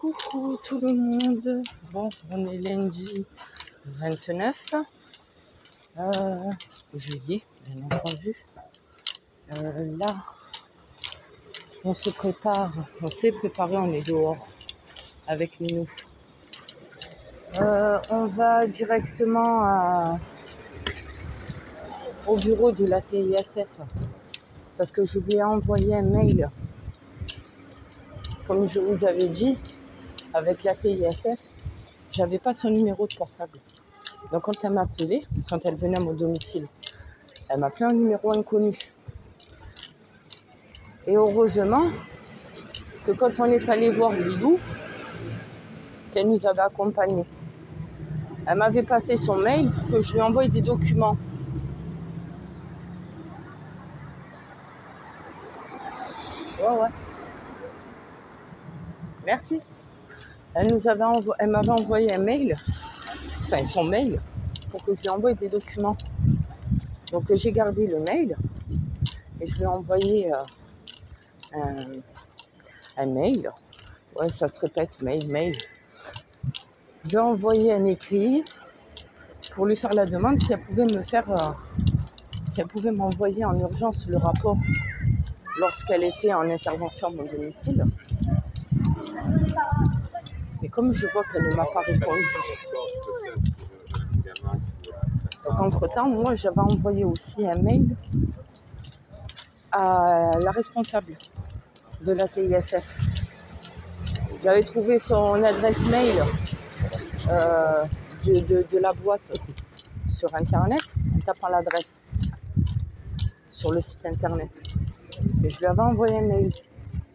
Coucou tout le monde. Bon, on est lundi 29 juillet, bien entendu. Là, on se prépare, on s'est préparé, on est dehors avec Minou. On va directement au bureau de la TISF parce que je lui ai envoyé un mail, comme je vous avais dit, avec la TISF. J'avais pas son numéro de portable. Donc quand elle m'appelait, quand elle venait à mon domicile, elle m'appelait un numéro inconnu. Et heureusement que quand on est allé voir Lilou, qu'elle nous avait accompagnés, elle m'avait passé son mail pour que je lui envoie des documents. Ouais. Merci. Elle m'avait envoyé un mail, enfin son mail, pour que je lui envoie des documents. Donc j'ai gardé le mail et je lui ai envoyé un mail. Ouais, ça se répète, mail. Je lui ai envoyé un écrit pour lui faire la demande si elle pouvait m'envoyer en urgence le rapport lorsqu'elle était en intervention à mon domicile. Et comme je vois qu'elle ne m'a pas répondu, donc entre-temps, moi j'avais envoyé aussi un mail à la responsable de la TISF. J'avais trouvé son adresse mail de la boîte sur internet en tapant l'adresse sur le site internet. Et je lui avais envoyé un mail.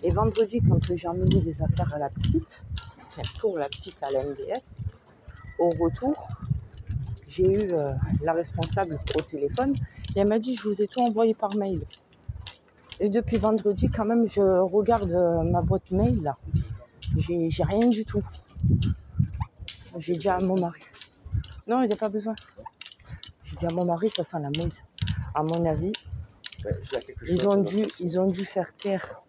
Et vendredi, quand j'ai emmené les affaires à la petite, enfin pour la petite à la MDS, au retour, j'ai eu la responsable au téléphone et elle m'a dit: je vous ai tout envoyé par mail. Et depuis vendredi, quand même, je regarde ma boîte mail là. J'ai rien du tout. J'ai dit à mon mari. Non, il n'y a pas besoin. J'ai dit à mon mari, ça sent la mouise. À mon avis, ils ont dû faire taire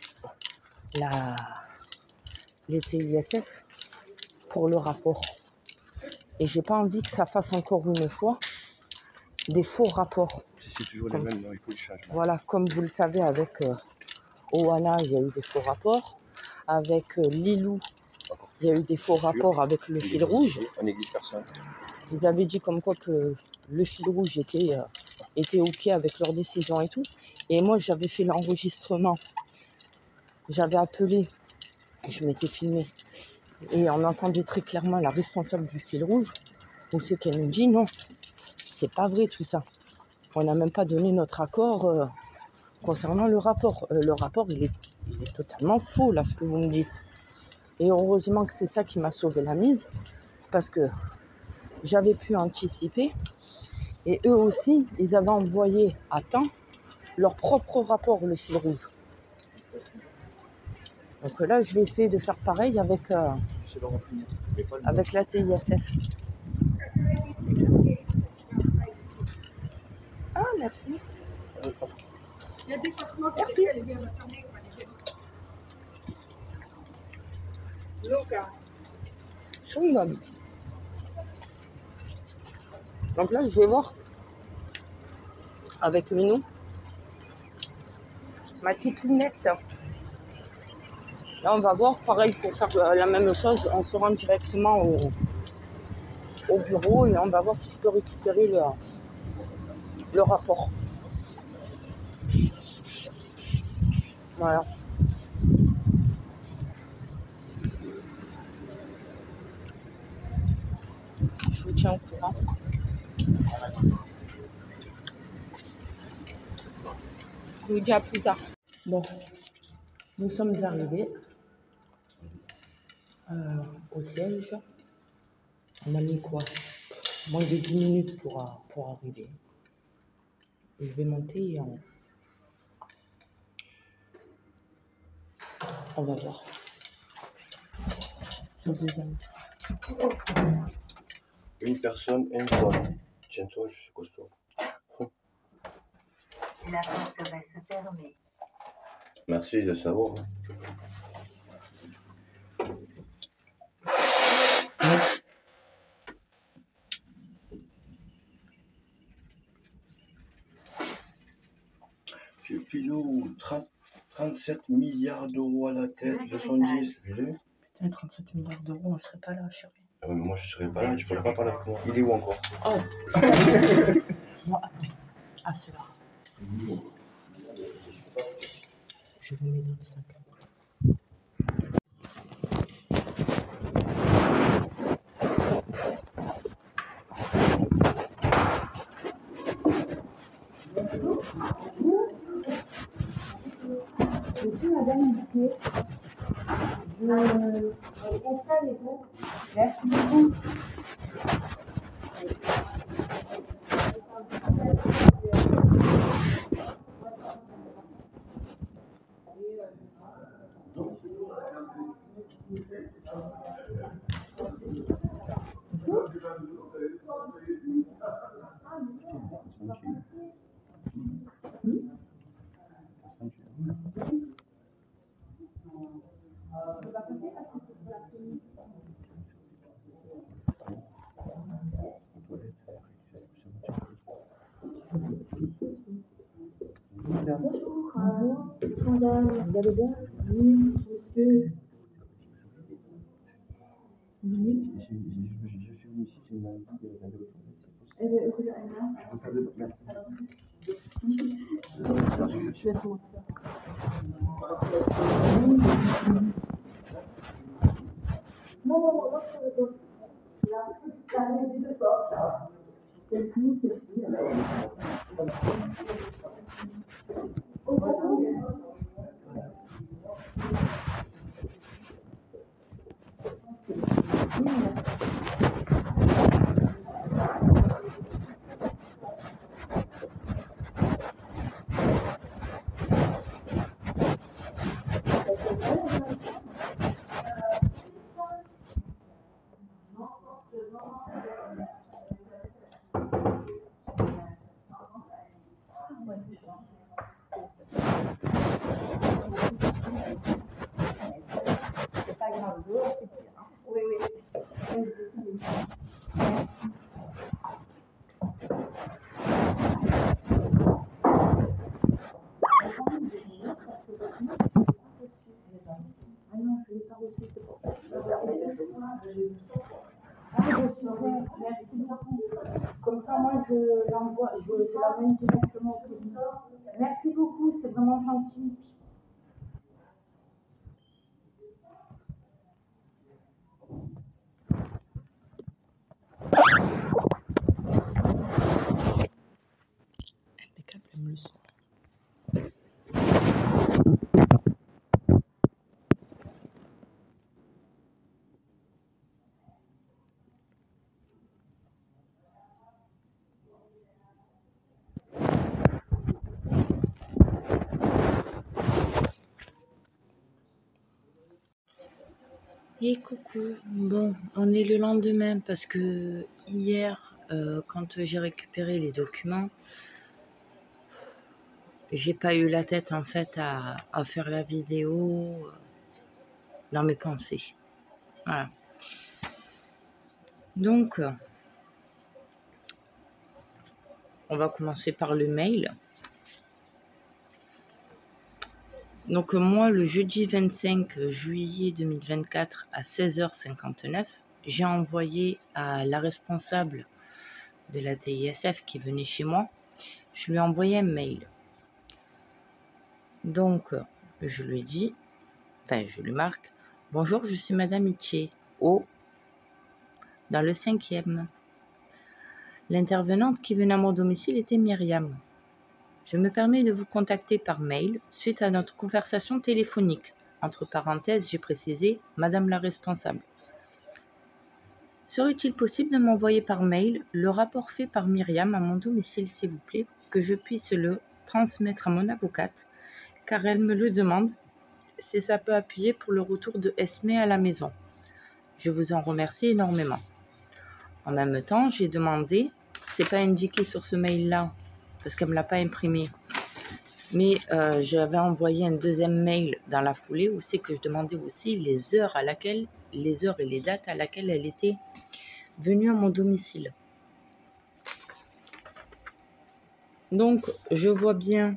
les TISF pour le rapport. Et j'ai pas envie que ça fasse encore une fois des faux rapports. Si c'est toujours les mêmes, non, il faut le changer. Voilà, comme vous le savez, avec Oana, il y a eu des faux rapports. Avec Lilou, il y a eu des faux rapports avec le fil rouge. On néglige personne. Ils avaient dit comme quoi que le fil rouge était OK avec leur décision et tout. Et moi, j'avais fait l'enregistrement. J'avais appelé, je m'étais filmée. Et on entendait très clairement la responsable du fil rouge, où c'est qu'elle nous dit: non, c'est pas vrai tout ça. On n'a même pas donné notre accord concernant le rapport. Le rapport, il est totalement faux, là, ce que vous me dites. Et heureusement que c'est ça qui m'a sauvé la mise, parce que j'avais pu anticiper. Et eux aussi, ils avaient envoyé à temps leur propre rapport, le fil rouge. Donc là, je vais essayer de faire pareil avec la TISF. Ah, merci. Merci. Chewing-gum. Donc là, je vais voir avec Minou ma petite lunette. Là, on va voir, pareil, pour faire la même chose, on se rend directement au bureau et on va voir si je peux récupérer le rapport. Voilà. Je vous tiens au courant. Je vous dis à plus tard. Bon, nous sommes arrivés au siège. On a mis quoi? Moins de 10 minutes pour arriver. Je vais monter et on va voir. C'est le deuxième. Une personne, une tonne. Tiens-toi, je suis costaud. La porte va se fermer. Merci de savoir. bisous. 37 milliards d'euros à la tête, 210. Vu. Putain, 37 milliards d'euros, on serait pas là, chérie. Ah ouais, mais moi je serais pas là, tu pourrais pas parler avec moi. Il est où encore? Oh. Bon, attends. Ah, c'est là. Je vous mets dans le sac. Je suis Madame Dupier. Installez-vous. Merci beaucoup. Bonjour. Madame, vous allez bien? Oui, monsieur. Oui. Eh bien, écoutez, Anna. Je vais commencer. Non, c'est le la régie de porte. C'est le plus, c'est pas grave. Oui, oui. Ah non, je ne l'ai pas reçu, c'est pour ça. Ah, merci beaucoup. Comme ça, moi, je l'envoie, je l'amène directement au président. Merci beaucoup, c'est vraiment gentil. Impeccable, même le son. Et coucou, bon, on est le lendemain parce que hier, quand j'ai récupéré les documents, j'ai pas eu la tête en fait à faire la vidéo dans mes pensées. Voilà. Donc, on va commencer par le mail. Donc moi, le jeudi 25 juillet 2024 à 16h59, j'ai envoyé à la responsable de la TISF qui venait chez moi, je lui ai envoyé un mail. Donc, je lui dis, je lui marque, « Bonjour, je suis Madame Itché, dans le 5e. L'intervenante qui venait à mon domicile était Myriam. Je me permets de vous contacter par mail suite à notre conversation téléphonique. Entre parenthèses, j'ai précisé Madame la responsable. Serait-il possible de m'envoyer par mail le rapport fait par Myriam à mon domicile, s'il vous plaît, que je puisse le transmettre à mon avocate, car elle me le demande, si ça peut appuyer pour le retour de Esmé à la maison. Je vous en remercie énormément. » En même temps, j'ai demandé, c'est pas indiqué sur ce mail-là, parce qu'elle ne me l'a pas imprimé, mais j'avais envoyé un deuxième mail dans la foulée où c'est que je demandais aussi les heures et les dates à laquelle elle était venue à mon domicile. Donc, je vois bien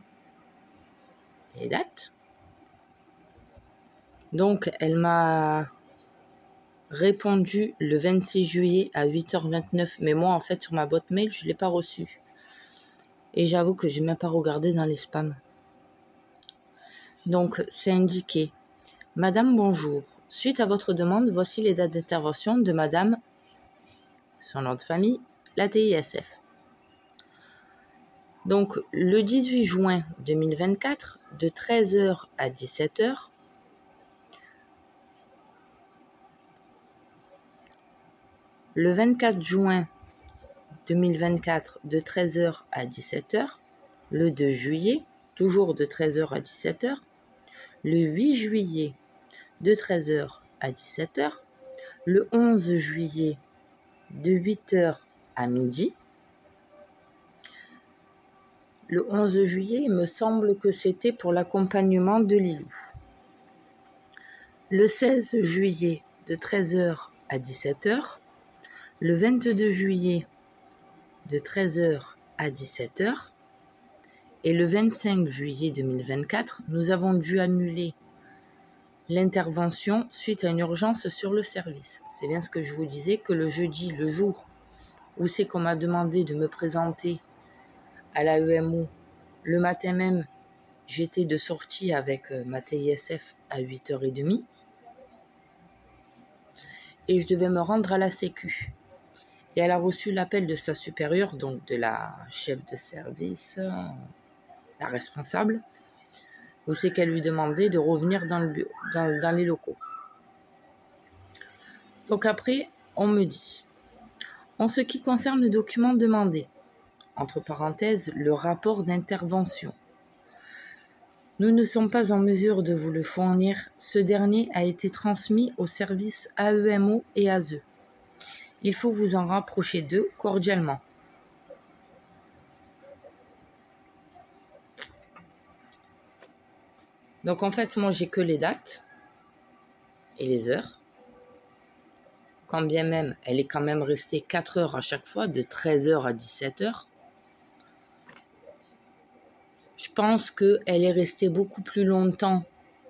les dates. Donc, elle m'a répondu le 26 juillet à 8h29. Mais moi, en fait, sur ma boîte mail, je ne l'ai pas reçu. Et j'avoue que je n'ai même pas regardé dans les spams. Donc, c'est indiqué. Madame, bonjour. Suite à votre demande, voici les dates d'intervention de Madame, son nom de famille, la TISF. Donc, le 18 juin 2024, de 13h à 17h, le 24 juin 2024, de 13h à 17h, le 2 juillet, toujours de 13h à 17h, le 8 juillet, de 13h à 17h, le 11 juillet, de 8h à midi. Le 11 juillet, il me semble que c'était pour l'accompagnement de Lilou. Le 16 juillet, de 13h à 17h. Le 22 juillet, de 13h à 17h. Et le 25 juillet 2024, nous avons dû annuler l'intervention suite à une urgence sur le service. C'est bien ce que je vous disais, que le jeudi, le jour où c'est qu'on m'a demandé de me présenter à la EMO, le matin même, j'étais de sortie avec ma TISF à 8h30 et je devais me rendre à la Sécu. Et elle a reçu l'appel de sa supérieure, donc de la chef de service, la responsable, où c'est qu'elle lui demandait de revenir dans le bureau, dans les locaux. Donc après, on me dit, en ce qui concerne le document demandé, entre parenthèses, le rapport d'intervention, nous ne sommes pas en mesure de vous le fournir. Ce dernier a été transmis au service AEMO et ASE. Il faut vous en rapprocher d'eux cordialement. Donc en fait, moi j'ai que les dates et les heures. Quand bien même, elle est quand même restée 4 heures à chaque fois, de 13h à 17h. Je pense qu'elle est restée beaucoup plus longtemps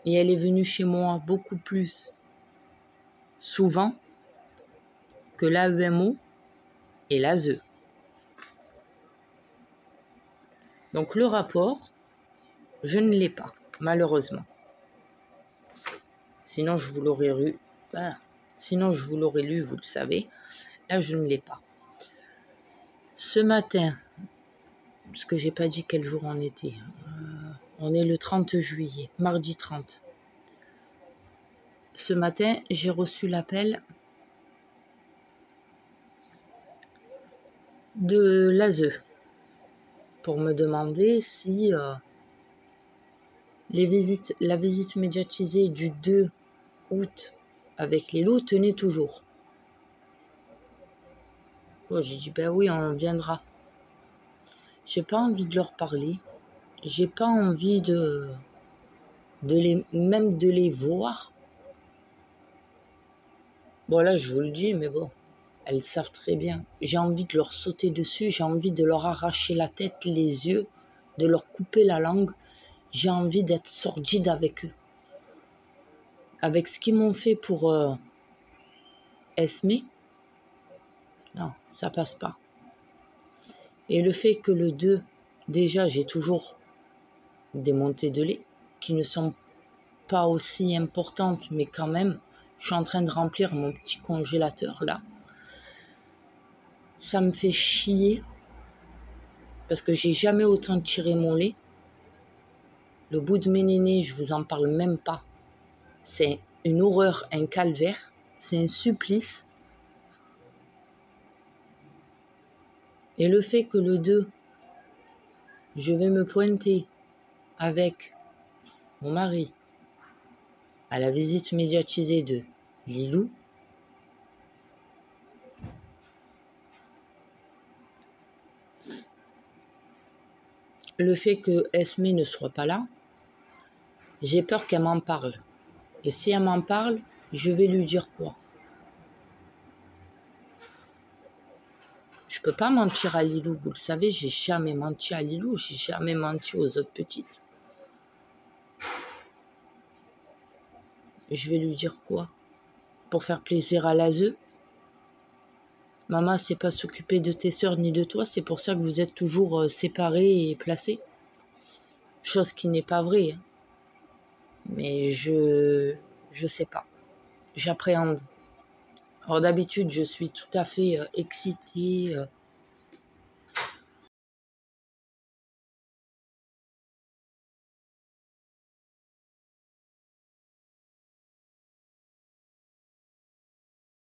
et elle est venue chez moi beaucoup plus souvent que l'AEMO et l'ASE. Donc le rapport, je ne l'ai pas, malheureusement. Sinon, je vous l'aurais lu. Sinon, je vous l'aurais lu, vous le savez. Là, je ne l'ai pas. Ce matin, parce que j'ai pas dit quel jour on était. On est le 30 juillet, mardi 30. Ce matin, j'ai reçu l'appel de l'ASE pour me demander si la visite médiatisée du 2 août avec les loups tenait toujours. Bon, j'ai dit, ben oui, on viendra. J'ai pas envie de leur parler. J'ai pas envie même de les voir. Bon, là, je vous le dis, mais bon, elles savent très bien. J'ai envie de leur sauter dessus, j'ai envie de leur arracher la tête, les yeux, de leur couper la langue. J'ai envie d'être sordide avec eux. Avec ce qu'ils m'ont fait pour Esmé, non, ça passe pas. Et le fait que le 2, déjà, j'ai toujours des montées de lait qui ne sont pas aussi importantes, mais quand même, je suis en train de remplir mon petit congélateur là. Ça me fait chier parce que j'ai jamais autant tiré mon lait. Le bout de mes nénés, je vous en parle même pas. C'est une horreur, un calvaire, c'est un supplice. Et le fait que le 2, je vais me pointer avec mon mari à la visite médiatisée de Lilou, le fait que Esmé ne soit pas là, j'ai peur qu'elle m'en parle. Et si elle m'en parle, je vais lui dire quoi? Je peux pas mentir à Lilou, vous le savez, j'ai jamais menti à Lilou, j'ai jamais menti aux autres petites. Je vais lui dire quoi? Pour faire plaisir à l'ASE? Maman sait pas s'occuper de tes sœurs ni de toi, c'est pour ça que vous êtes toujours séparés et placés. Chose qui n'est pas vraie. Hein. Mais je sais pas. J'appréhende. Alors d'habitude, je suis tout à fait excitée,